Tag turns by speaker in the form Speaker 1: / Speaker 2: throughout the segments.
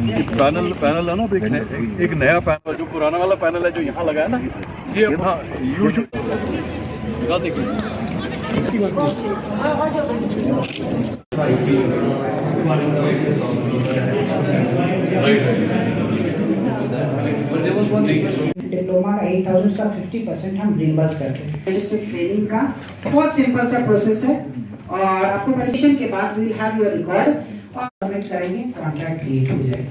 Speaker 1: Panel है ना, एक नया पैनल, जो पुराना वाला पैनल है जो यहाँ लगा है ना, ये अपना यूज
Speaker 2: डिप्लोमा का 8,000 का 50% हम रिम्बर्स करते हैं। जैसे ट्रेनिंग का बहुत सिंपल सा प्रोसेस है और आपको रजिस्ट्रेशन के बाद वी हैव योर रिकॉर्ड और सबमिट करेंगे, कॉन्ट्रैक्ट क्रिएट हो जाएगा।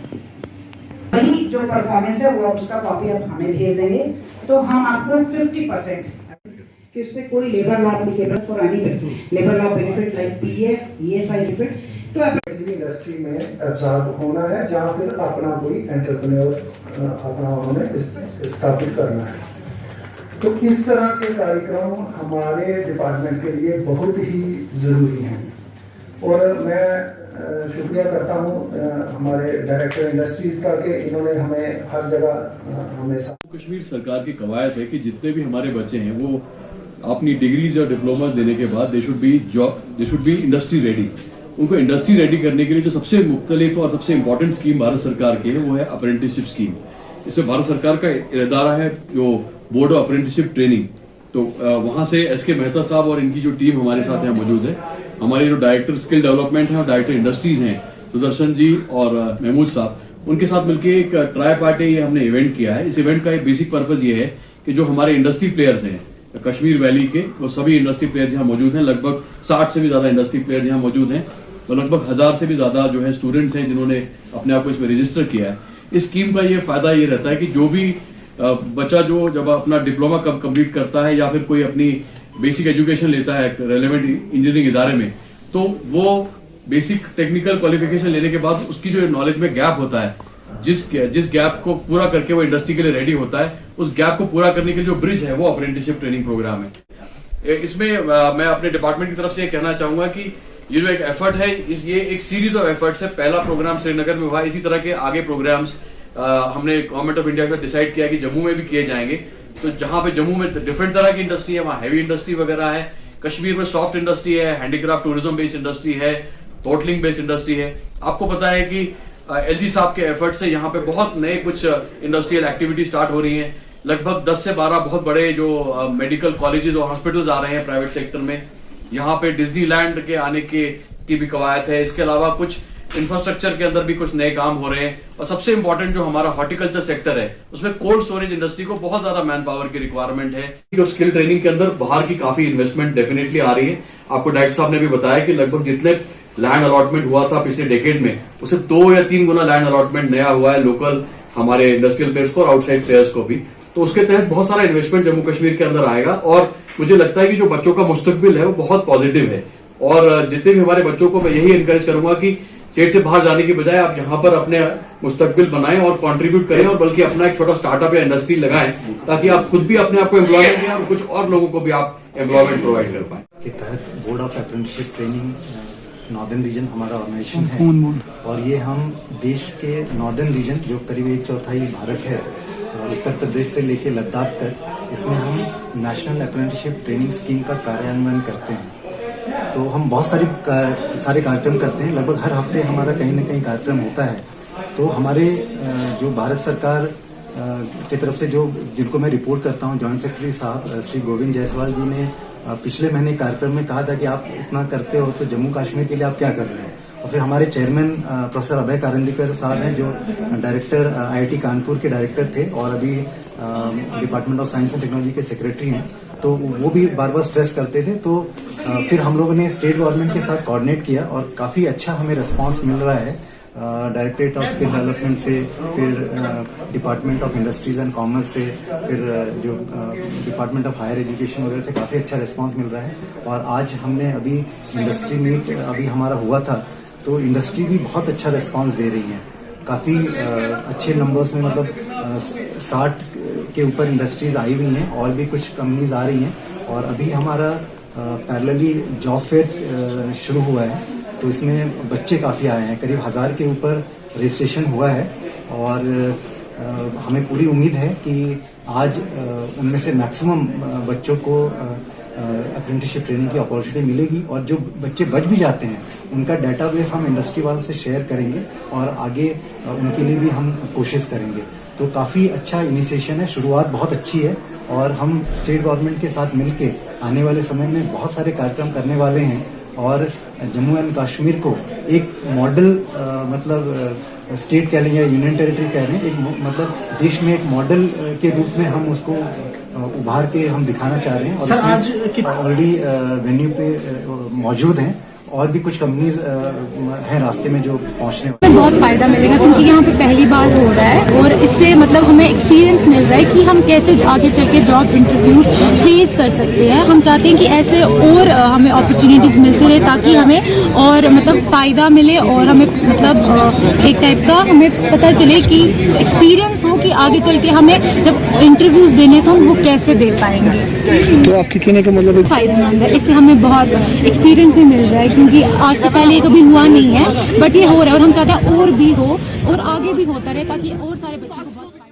Speaker 2: वही जो परफॉर्मेंस है वो उसका कॉपी आप हमें भेज देंगे तो हम आपको 50% कि उसमें कोई labour law applicable for any labour law benefit like PF, ESI benefit तो
Speaker 3: इंडस्ट्री में एब्जॉर्ब होना है जहाँ फिर अपना कोई एंटरप्रेन्योर अपना उन्होंने स्थापित करना है। तो इस तरह के कार्यक्रम हमारे डिपार्टमेंट के लिए बहुत ही ज़रूरी हैं और मैं शुक्रिया करता हूँ हमारे डायरेक्टर इंडस्ट्रीज का कि इन्होंने हमें हर जगह हमेशा।
Speaker 4: कश्मीर सरकार की कवायद है कि जितने भी हमारे बच्चे हैं वो अपनी डिग्रीज और डिप्लोमा देने के बाद they should be industry ready. उनको इंडस्ट्री रेडी करने के लिए जो सबसे मुख्तलिफ और सबसे इम्पोर्टेंट स्कीम भारत सरकार की है वो है अप्रेंटिसशिप स्कीम। इसमें भारत सरकार का इदारा है जो बोर्ड ऑफ अप्रेंटिसशिप ट्रेनिंग, तो वहाँ से एसके मेहता साहब और इनकी जो टीम हमारे साथ यहाँ मौजूद है, हमारे जो डायरेक्टर स्किल डेवलपमेंट है और डायरेक्टर इंडस्ट्रीज हैं सुदर्शन जी और महमूद साहब, उनके साथ मिलकर एक ट्राई पार्टी ये हमने इवेंट किया है। इस इवेंट का एक बेसिक पर्पज ये है कि जो हमारे इंडस्ट्री प्लेयर्स हैं कश्मीर वैली के, वो सभी इंडस्ट्री प्लेयर्स यहाँ मौजूद हैं। लगभग 60 से भी ज्यादा इंडस्ट्री प्लेयर्स यहाँ मौजूद हैं और लगभग 1000 से भी ज्यादा जो है स्टूडेंट्स हैं जिन्होंने अपने आप को इसमें रजिस्टर किया है। इस स्कीम का ये फायदा ये रहता है कि जो भी बच्चा जो जब अपना डिप्लोमा कब कंप्लीट करता है या फिर कोई अपनी बेसिक एजुकेशन लेता है रेलेवेंट इंजीनियरिंग इदारे में, तो वो बेसिक टेक्निकल क्वालिफिकेशन लेने के बाद उसकी जो नॉलेज में गैप होता है, जिस गैप को पूरा करके वो इंडस्ट्री के लिए रेडी होता है, उस गैप को पूरा करने के लिए जो ब्रिज है वो अप्रेंटिसशिप ट्रेनिंग प्रोग्राम है। इसमें मैं अपने डिपार्टमेंट की तरफ से कहना चाहूंगा कि ये जो एक एफर्ट है, ये एक सीरीज ऑफ एफर्ट्स है। पहला प्रोग्राम श्रीनगर में हुआ, इसी तरह के आगे प्रोग्राम्स हमने गवर्नमेंट ऑफ इंडिया का डिसाइड किया कि जम्मू में भी किए जाएंगे। तो जहां पे जम्मू में डिफरेंट तरह की इंडस्ट्री है, वहाँ हैवी इंडस्ट्री वगैरह है, कश्मीर में सॉफ्ट इंडस्ट्री है, हैंडीक्राफ्ट टूरिज्म बेस्ड इंडस्ट्री है, होटलिंग बेस्ड इंडस्ट्री है। आपको पता है कि एलजी साहब के एफर्ट से यहाँ पे बहुत नए कुछ इंडस्ट्रियल एक्टिविटी स्टार्ट हो रही हैं। लगभग 10 से 12 बहुत बड़े जो मेडिकल कॉलेजेस और हॉस्पिटल्स आ रहे हैं प्राइवेट सेक्टर में। यहाँ पे डिज्नीलैंड के आने की भी कवायद है। इसके अलावा कुछ इंफ्रास्ट्रक्चर के अंदर भी कुछ नए काम हो रहे हैं और सबसे इंपॉर्टेंट जो हमारा हॉर्टिकल्चर सेक्टर है, उसमें कोल्ड स्टोरेज इंडस्ट्री को बहुत ज्यादा मैन पावर की रिक्वायरमेंट है। जो स्किल ट्रेनिंग के अंदर बाहर की काफी इन्वेस्टमेंट डेफिनेटली आ रही है। आपको डायरेक्टर साहब ने भी बताया कि लगभग जितने लैंड अलॉटमेंट हुआ था पिछले डेकेड में, उससे 2 या 3 गुना लैंड अलॉटमेंट नया हुआ है लोकल हमारे इंडस्ट्रियल प्लेयर्स को और आउटसाइड प्लेयर्स को भी। तो उसके तहत बहुत सारा इन्वेस्टमेंट जम्मू कश्मीर के अंदर आएगा और मुझे लगता है कि जो बच्चों का मुस्तकबिल है वो बहुत पॉजिटिव है। और जितने भी हमारे बच्चों को मैं यही एनकरेज करूंगा कि स्टेट से बाहर जाने की बजाय आप यहाँ पर अपने मुस्तकबिल बनाएं और कंट्रीब्यूट करें और बल्कि अपना एक छोटा स्टार्टअप या इंडस्ट्री लगाएं, ताकि आप खुद भी अपने आप को एम्प्लॉयमेंट दें और कुछ और लोगों को भी आप एम्प्लॉयमेंट प्रोवाइड कर पाएं।
Speaker 5: के तहत board of apprenticeship training northern region हमारा ऑर्गेनाइजेशन है और ये हम देश के नॉर्दर्न रीजन जो करीब 1/4 भारत है, उत्तर प्रदेश से लेके लद्दाख तक, इसमें हम नेशनल अप्रेंटिसशिप ट्रेनिंग स्कीम का कार्यान्वयन करते हैं। तो हम बहुत सारे कार्यक्रम करते हैं। लगभग हर हफ्ते हमारा कहीं ना कहीं कार्यक्रम होता है। तो हमारे जो भारत सरकार की तरफ से जिनको मैं रिपोर्ट करता हूँ, जॉइंट सेक्रेटरी साहब श्री गोविंद जायसवाल जी ने पिछले महीने कार्यक्रम में कहा था कि आप इतना करते हो तो जम्मू कश्मीर के लिए आप क्या कर रहे हो। और फिर हमारे चेयरमैन प्रोफेसर अभय कारंदीकर साहब हैं जो डायरेक्टर IIT कानपुर के डायरेक्टर थे और अभी department of science and technology के सेक्रेटरी हैं, तो वो भी बार बार स्ट्रेस करते थे। तो फिर हम लोगों ने स्टेट गवर्नमेंट के साथ कोऑर्डिनेट किया और काफ़ी अच्छा हमें रिस्पांस मिल रहा है डायरेक्टरेट ऑफ स्किल डेवलपमेंट से, फिर department of industries and commerce से, फिर जो डिपार्टमेंट ऑफ हायर एजुकेशन वगैरह से काफ़ी अच्छा रिस्पांस मिल रहा है। और आज हमने अभी इंडस्ट्री मीट अभी हमारा हुआ था, तो इंडस्ट्री भी बहुत अच्छा रिस्पांस दे रही है। काफ़ी अच्छे नंबर्स में, मतलब 60 के ऊपर इंडस्ट्रीज आई हुई हैं और भी कुछ कंपनीज आ रही हैं। और अभी हमारा पैरेलली जॉब फेयर शुरू हुआ है, तो इसमें बच्चे काफ़ी आए हैं, करीब 1000 के ऊपर रजिस्ट्रेशन हुआ है। और हमें पूरी उम्मीद है कि आज उनमें से मैक्सिमम बच्चों को अप्रेंटिसशिप ट्रेनिंग की अपॉर्चुनिटी मिलेगी और जो बच्चे बच भी जाते हैं उनका डेटाबेस हम इंडस्ट्री वालों से शेयर करेंगे और आगे उनके लिए भी हम कोशिश करेंगे। तो काफ़ी अच्छा इनिशिएशन है, शुरुआत बहुत अच्छी है और हम स्टेट गवर्नमेंट के साथ मिलके आने वाले समय में बहुत सारे कार्यक्रम करने वाले हैं और जम्मू एंड कश्मीर को एक मॉडल मतलब स्टेट कह लें या यूनियन टेरिटरी कह लें, एक मतलब देश में एक मॉडल के रूप में हम उसको उभार के हम दिखाना चाह रहे हैं। और
Speaker 6: सर आज
Speaker 5: ऑलरेडी वेन्यू पे मौजूद हैं और भी कुछ कंपनीज हैं रास्ते में जो पहुंचने वाली।
Speaker 7: हमें बहुत फायदा मिलेगा क्योंकि यहाँ पे पहली बार हो रहा है और इससे मतलब हमें एक्सपीरियंस मिल रहा है कि हम कैसे आगे चल के जॉब इंटरव्यूज फेस कर सकते हैं। हम चाहते हैं कि ऐसे और हमें अपॉर्चुनिटीज मिलती रहे ताकि हमें और मतलब फायदा मिले और हमें मतलब एक टाइप का हमें पता चले कि एक्सपीरियंस हो कि आगे चल के हमें जब इंटरव्यूज देने तो हम वो कैसे दे पाएंगे।
Speaker 6: तो आपके कहने का मतलब
Speaker 7: फायदेमंद है, इससे हमें बहुत एक्सपीरियंस भी मिल रहा है क्योंकि आज से पहले कभी हुआ नहीं है बट ये हो रहा है और हम चाहते हैं और भी हो और आगे भी होता रहे ताकि और सारे बच्चों को बहुत